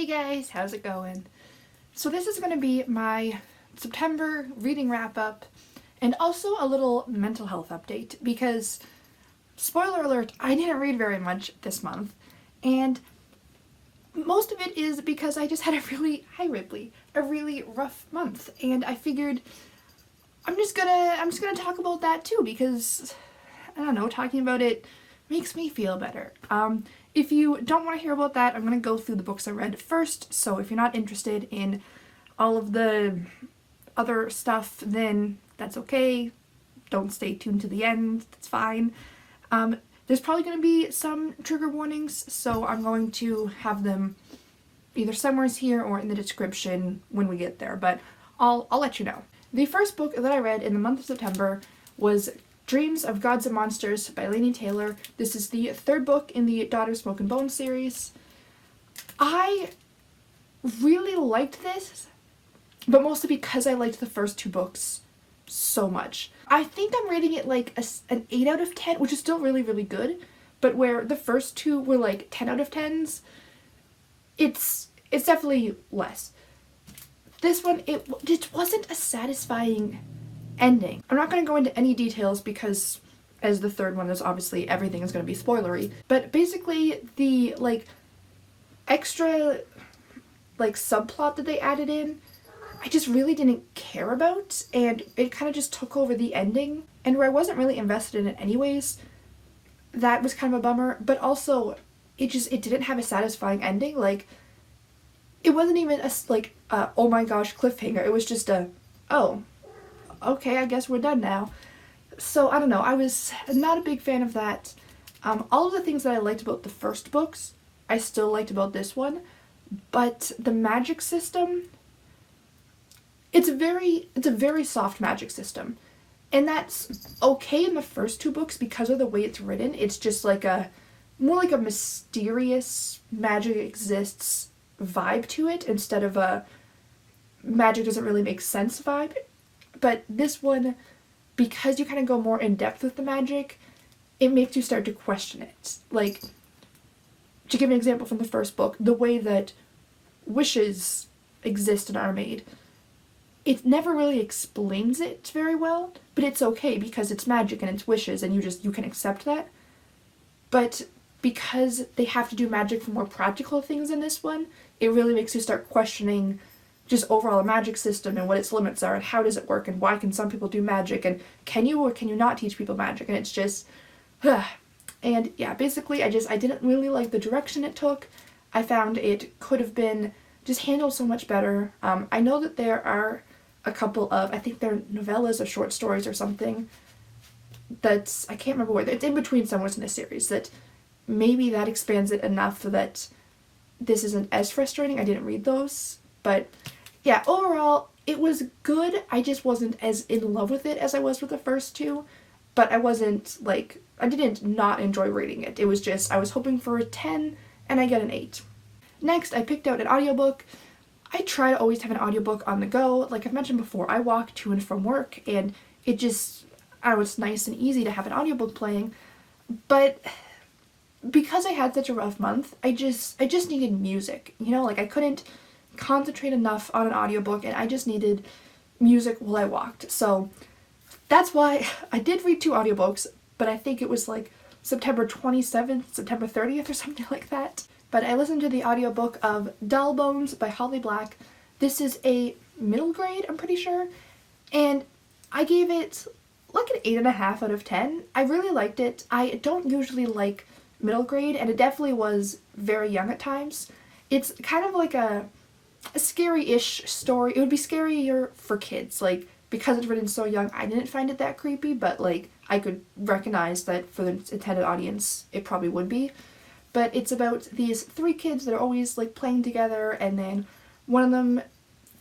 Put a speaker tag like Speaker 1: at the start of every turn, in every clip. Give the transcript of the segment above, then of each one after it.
Speaker 1: Hey guys, how's it going? So this is going to be my September reading wrap up and also a little mental health update because, spoiler alert, I didn't read very much this month, and most of it is because I just had a really rough month, and I figured I'm just gonna talk about that too because, I don't know, talking about it makes me feel better. If you don't want to hear about that, I'm going to go through the books I read first, so if you're not interested in all of the other stuff, then that's okay. Don't stay tuned to the end, that's fine. There's probably going to be some trigger warnings, so I'm going to have them either somewhere here or in the description when we get there, but I'll let you know. The first book that I read in the month of September was Dreams of Gods and Monsters by Laini Taylor. This is the third book in the Daughter Smoke and Bone series. I really liked this, but mostly because I liked the first two books so much. I think I'm rating it like an 8 out of 10, which is still really good, but where the first two were like 10 out of 10s, it's definitely less. This one, it wasn't a satisfying ending. I'm not going to go into any details because as the third one, there's obviously everything is going to be spoilery, but basically the extra subplot that they added in, I just really didn't care about, and it kind of just took over the ending, and where I wasn't really invested in it anyways, that was kind of a bummer. But also it didn't have a satisfying ending. Like, it wasn't even a oh my gosh cliffhanger. It was just oh, okay, I guess we're done now. So I don't know, I was not a big fan of that. All of the things that I liked about the first books, I still liked about this one, but the magic system, it's a very soft magic system, and that's okay in the first two books because of the way it's written. It's just more like a mysterious magic exists vibe to it instead of a magic doesn't really make sense vibe. But this one, because you kind of go more in depth with the magic, it makes you start to question it. Like, to give an example from the first book, the way that wishes exist and are made, it never really explains it very well, but it's okay because it's magic and it's wishes and you can accept that. But because they have to do magic for more practical things in this one, it really makes you start questioning just overall a magic system and what its limits are and how does it work and why can some people do magic and can you or can you not teach people magic, and it's just and yeah, basically I didn't really like the direction it took. I found it could have been just handled so much better. I know that there are a couple of, I think they're novellas or short stories or something that's, I can't remember where, it's in between somewhere in this series, that maybe that expands it enough that this isn't as frustrating. I didn't read those, but yeah, overall, it was good. I just wasn't as in love with it as I was with the first two, but I didn't not enjoy reading it. It was just, I was hoping for a 10, and I got an 8. Next, I picked out an audiobook. I try to always have an audiobook on the go. Like I've mentioned before, I walk to and from work, and it just, it's nice and easy to have an audiobook playing, but because I had such a rough month, I just needed music, I couldn't concentrate enough on an audiobook, and I just needed music while I walked. So that's why I did read 2 audiobooks, but I think it was September 27th, September 30th or something like that. But I listened to the audiobook of Dull Bones by Holly Black. This is a middle grade, I'm pretty sure, and I gave it an 8.5 out of 10. I really liked it. I don't usually like middle grade, and it definitely was very young at times. It's kind of like a scary-ish story. It would be scarier for kids, because it's written so young. I didn't find it that creepy, but I could recognize that for the intended audience it probably would be. But it's about these 3 kids that are always playing together, and then one of them,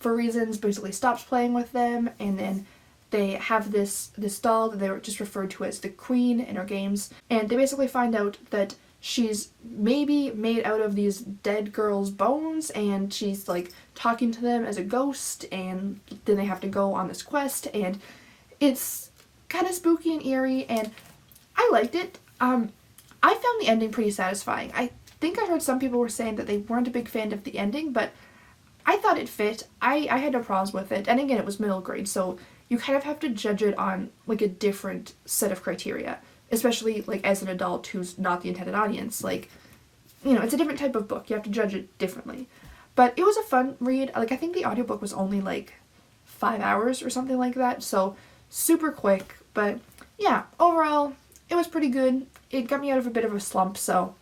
Speaker 1: for reasons, basically stops playing with them, and then they have this doll that they were just referred to as the Queen in her games, and they basically find out that she's maybe made out of these dead girls' bones, and she's talking to them as a ghost, and then they have to go on this quest, and it's kind of spooky and eerie, and I liked it. I found the ending pretty satisfying. I think I heard some people were saying that they weren't a big fan of the ending, but I thought it fit. I had no problems with it. And again, it was middle grade, so you kind of have to judge it on like a different set of criteria, especially like as an adult who's not the intended audience. Like, you know, it's a different type of book. You have to judge it differently. But it was a fun read. Like, I think the audiobook was only like 5 hours or something like that, so super quick. But yeah, overall, it was pretty good. It got me out of a bit of a slump, so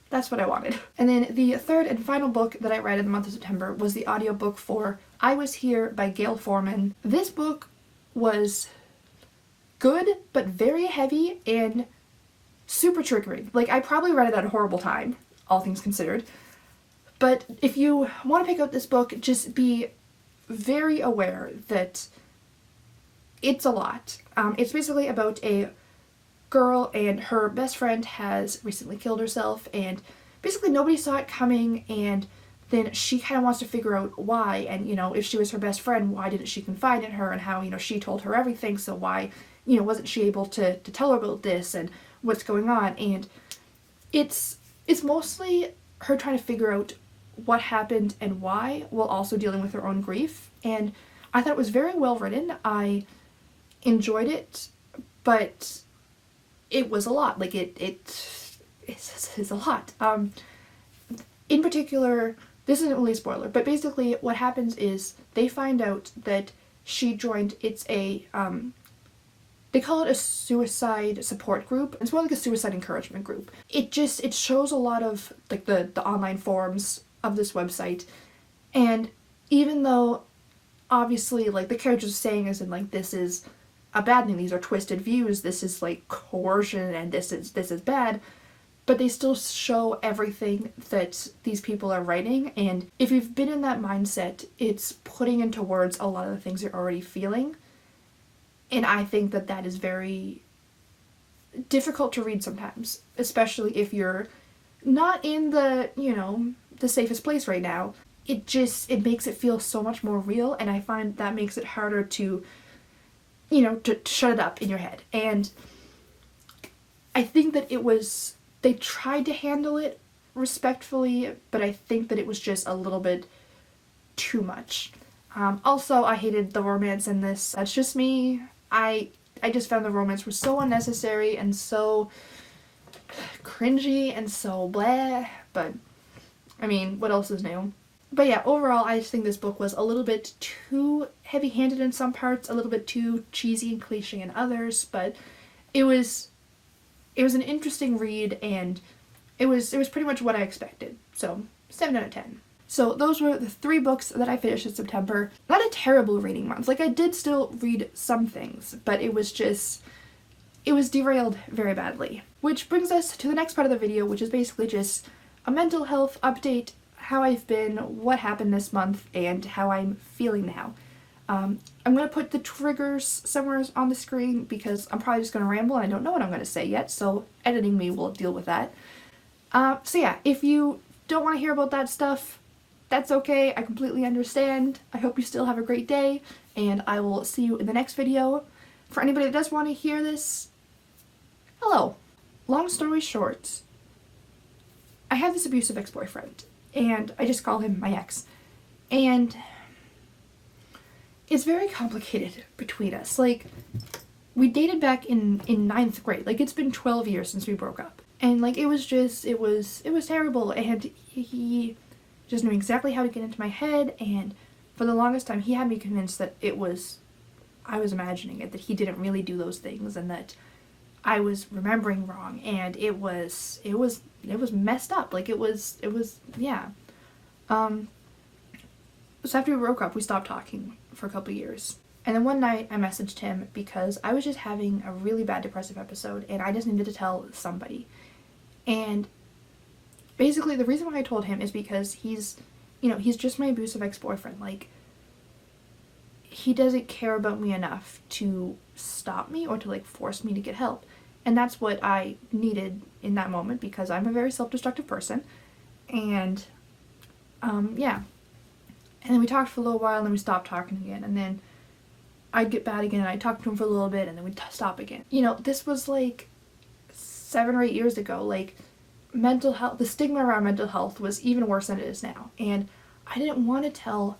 Speaker 1: that's what I wanted. And then the third and final book that I read in the month of September was the audiobook for I Was Here by Gail Forman. This book was good, but very heavy and super triggering. Like, I probably read it at a horrible time, all things considered. But if you want to pick up this book, just be very aware that it's a lot. It's basically about a girl and her best friend has recently killed herself, and basically nobody saw it coming, and then she kind of wants to figure out why, and, you know, if she was her best friend, why didn't she confide in her, and how, you know, she told her everything, so why, you know, wasn't she able to tell her about this, and what's going on. And it's mostly her trying to figure out what happened and why, while also dealing with her own grief. And I thought it was very well written. I enjoyed it, but it was a lot. Like, it's a lot. In particular, this isn't really a spoiler, but basically what happens is they find out that she joined, they call it a suicide support group. It's more like a suicide encouragement group. It shows a lot of like the online forums of this website, and even though obviously like the characters are saying is in like, this is a bad thing, these are twisted views, this is like coercion, and this is bad, but they still show everything that these people are writing. And if you've been in that mindset, it's putting into words a lot of the things you're already feeling. And I think that is very difficult to read sometimes, especially if you're not in the, you know, the safest place right now. It makes it feel so much more real, and I find that makes it harder to, you know, to shut it up in your head. And I think that they tried to handle it respectfully, but I think that it was just a little bit too much. Also, I hated the romance in this. That's just me. I just found the romance was so unnecessary and so cringy and so blah, but I mean, what else is new? But yeah, overall, I just think this book was a little bit too heavy-handed in some parts, a little bit too cheesy and cliche in others, but it was an interesting read, and it was pretty much what I expected. So 7 out of 10. So those were the 3 books that I finished in September. Not a terrible reading month. Like, I did still read some things, but it was derailed very badly. Which brings us to the next part of the video, which is basically just a mental health update, how I've been, what happened this month, and how I'm feeling now. I'm going to put the triggers somewhere on the screen because I'm probably just going to ramble and I don't know what I'm going to say yet, so editing me will deal with that. So yeah, if you don't want to hear about that stuff, that's okay. I completely understand. I hope you still have a great day, and I will see you in the next video. For anybody that does want to hear this, hello. Long story short, I have this abusive ex-boyfriend, and I just call him my ex, and it's very complicated between us. Like, we dated back in 9th grade. Like, it's been 12 years since we broke up. And like, it was terrible, and he just knew exactly how to get into my head, and for the longest time he had me convinced that I was imagining it, that he didn't really do those things, and that I was remembering wrong, and it was messed up. Like, yeah. So after we broke up, we stopped talking for a couple years. And then one night I messaged him because I was just having a really bad depressive episode, and I just needed to tell somebody. And basically the reason why I told him is because he's just my abusive ex-boyfriend. Like, he doesn't care about me enough to stop me or to like force me to get help. And that's what I needed in that moment, because I'm a very self-destructive person. And yeah. And then we talked for a little while, and then we stopped talking again, and then I'd get bad again, and I'd talk to him for a little bit, and then we'd stop again. You know, this was like 7 or 8 years ago. Like, mental health, the stigma around mental health was even worse than it is now. And I didn't want to tell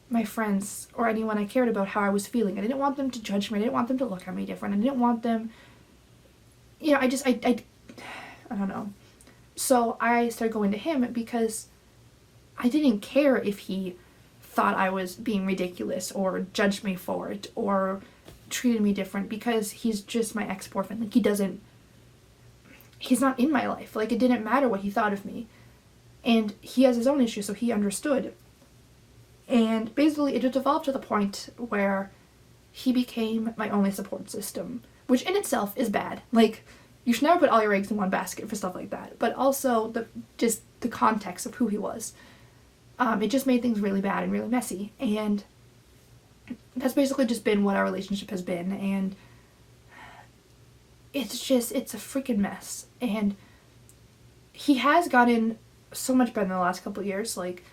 Speaker 1: my friends or anyone I cared about how I was feeling. I didn't want them to judge me. I didn't want them to look at me different. I didn't want them, I don't know. So I started going to him because I didn't care if he thought I was being ridiculous or judged me for it or treated me different, because he's just my ex-boyfriend. Like, he's not in my life. Like, it didn't matter what he thought of me. And he has his own issues, so he understood. And basically it just evolved to the point where he became my only support system, which in itself is bad. Like, you should never put all your eggs in one basket for stuff like that. But also the context of who he was. It just made things really bad and really messy. And that's basically just been what our relationship has been. And it's a freaking mess. And he has gotten so much better in the last couple of years. Like,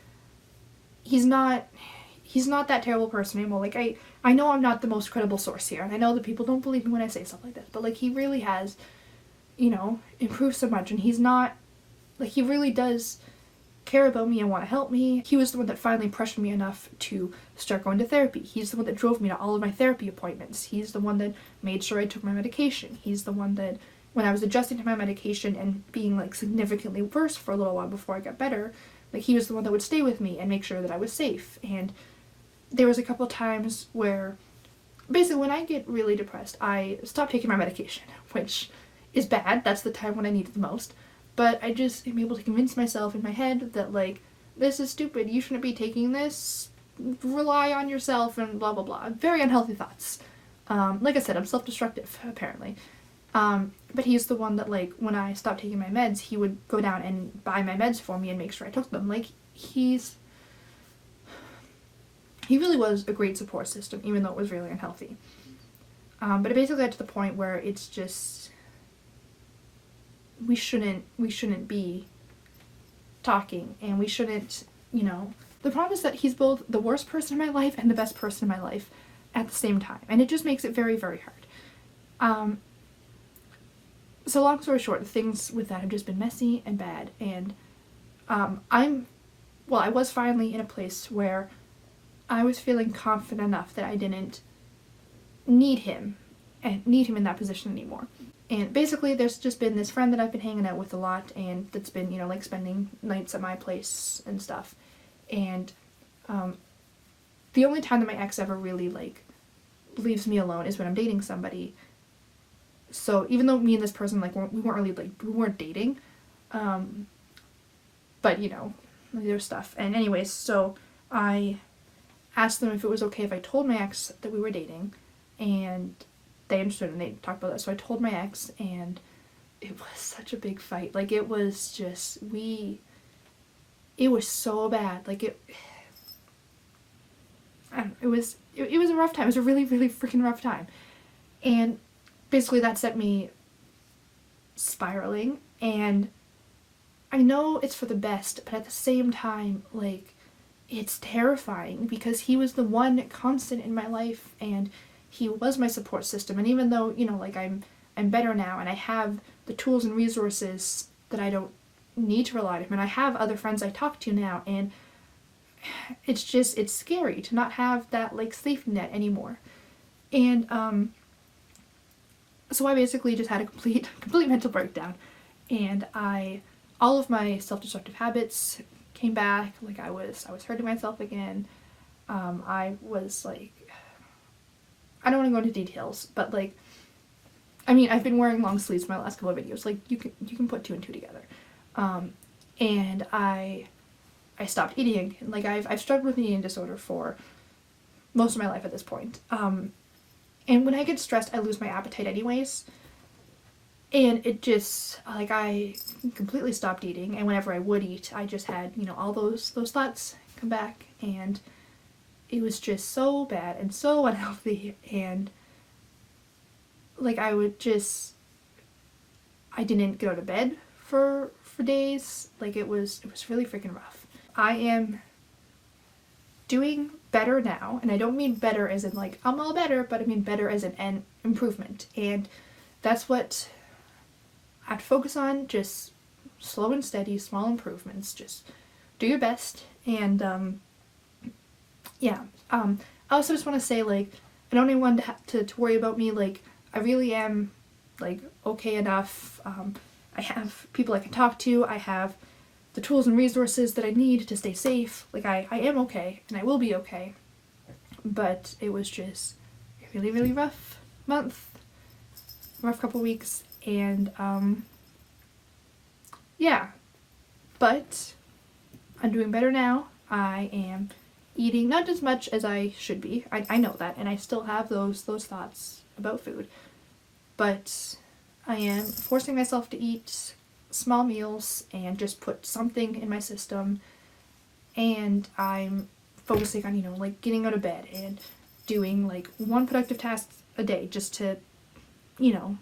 Speaker 1: he's not that terrible person anymore. Like, I know I'm not the most credible source here, and I know that people don't believe me when I say stuff like this, but like, he really has, improved so much, and he's not, like, he really does care about me and want to help me. He was the one that finally pressured me enough to start going to therapy. He's the one that drove me to all of my therapy appointments. He's the one that made sure I took my medication. He's the one that, when I was adjusting to my medication and being like significantly worse for a little while before I got better, like, he was the one that would stay with me and make sure that I was safe. And there was a couple times where, basically, when I get really depressed, I stop taking my medication, which is bad. That's the time when I need it the most. But I just am able to convince myself in my head that, like, this is stupid, you shouldn't be taking this, rely on yourself, and blah blah blah. Very unhealthy thoughts. Like I said, I'm self-destructive, apparently. But he's the one that, like, when I stopped taking my meds, he would go down and buy my meds for me and make sure I took them. Like, he really was a great support system, even though it was really unhealthy. But it basically got to the point where it's just, we shouldn't be talking, and we shouldn't, the problem is that he's both the worst person in my life and the best person in my life at the same time, and it just makes it very, very hard. So long story short, things with that have just been messy and bad, and I was finally in a place where I was feeling confident enough that I didn't need him in that position anymore. And basically, there's just been this friend that I've been hanging out with a lot, and that's been, like, spending nights at my place and stuff. And the only time that my ex ever really, like, leaves me alone is when I'm dating somebody. So even though me and this person, like, we weren't dating, but, there's stuff. And anyways, so I asked them if it was okay if I told my ex that we were dating, and they understood, and they talked about that. So I told my ex, and it was such a big fight. Like, it was just, it was so bad. Like, it was a rough time. It was a really, really freaking rough time. And basically that set me spiraling, and I know it's for the best, but at the same time, like, it's terrifying, because he was the one constant in my life, and he was my support system. And even though, like, I'm better now, and I have the tools and resources that I don't need to rely on him, and I have other friends I talk to now, and it's scary to not have that, like, safety net anymore. And so I basically just had a complete mental breakdown, and all of my self-destructive habits came back. Like, I was hurting myself again. I was, like, I don't want to go into details, but, like, I mean, I've been wearing long sleeves for my last couple of videos. Like, you can put two and two together. And I stopped eating. Like, I've struggled with an eating disorder for most of my life at this point. And when I get stressed, I lose my appetite anyways. And it just, like, I completely stopped eating. And whenever I would eat, I just had, all those thoughts come back. And it was just so bad and so unhealthy. And, like, I didn't go to bed for days. Like, it was really freaking rough. I am doing better now, and I don't mean better as in, like, I'm all better, but I mean better as in an improvement. And that's what I have to focus on, just slow and steady, small improvements. Just do your best. And yeah, I also just want to say, like, I don't need anyone to worry about me. Like, I really am, like, okay enough. I have people I can talk to. I have the tools and resources that I need to stay safe. Like, I am okay, and I will be okay. But it was just a really, really rough couple weeks, and yeah. But I'm doing better now. I am eating not as much as I should be. I know that, and I still have those thoughts about food. But I am forcing myself to eat small meals and just put something in my system. And I'm focusing on, you know, like getting out of bed and doing like one productive task a day just to, you know,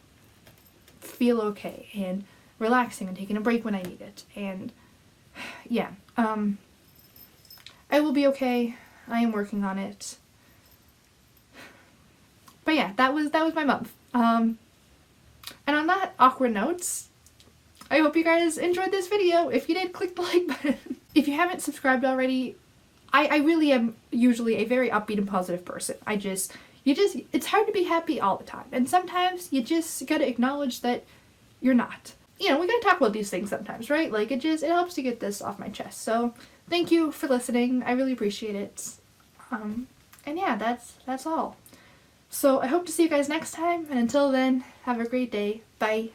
Speaker 1: feel okay, and relaxing and taking a break when I need it. And yeah, I will be okay. I am working on it. But yeah, that was my month. And on that awkward note, I hope you guys enjoyed this video. If you did, click the like button. If you haven't subscribed already, I really am usually a very upbeat and positive person. It's hard to be happy all the time. And sometimes you just gotta acknowledge that you're not. You know, we gotta talk about these things sometimes, right? Like, it helps to get this off my chest. So, thank you for listening. I really appreciate it. And yeah, that's all. So, I hope to see you guys next time. And until then, have a great day. Bye.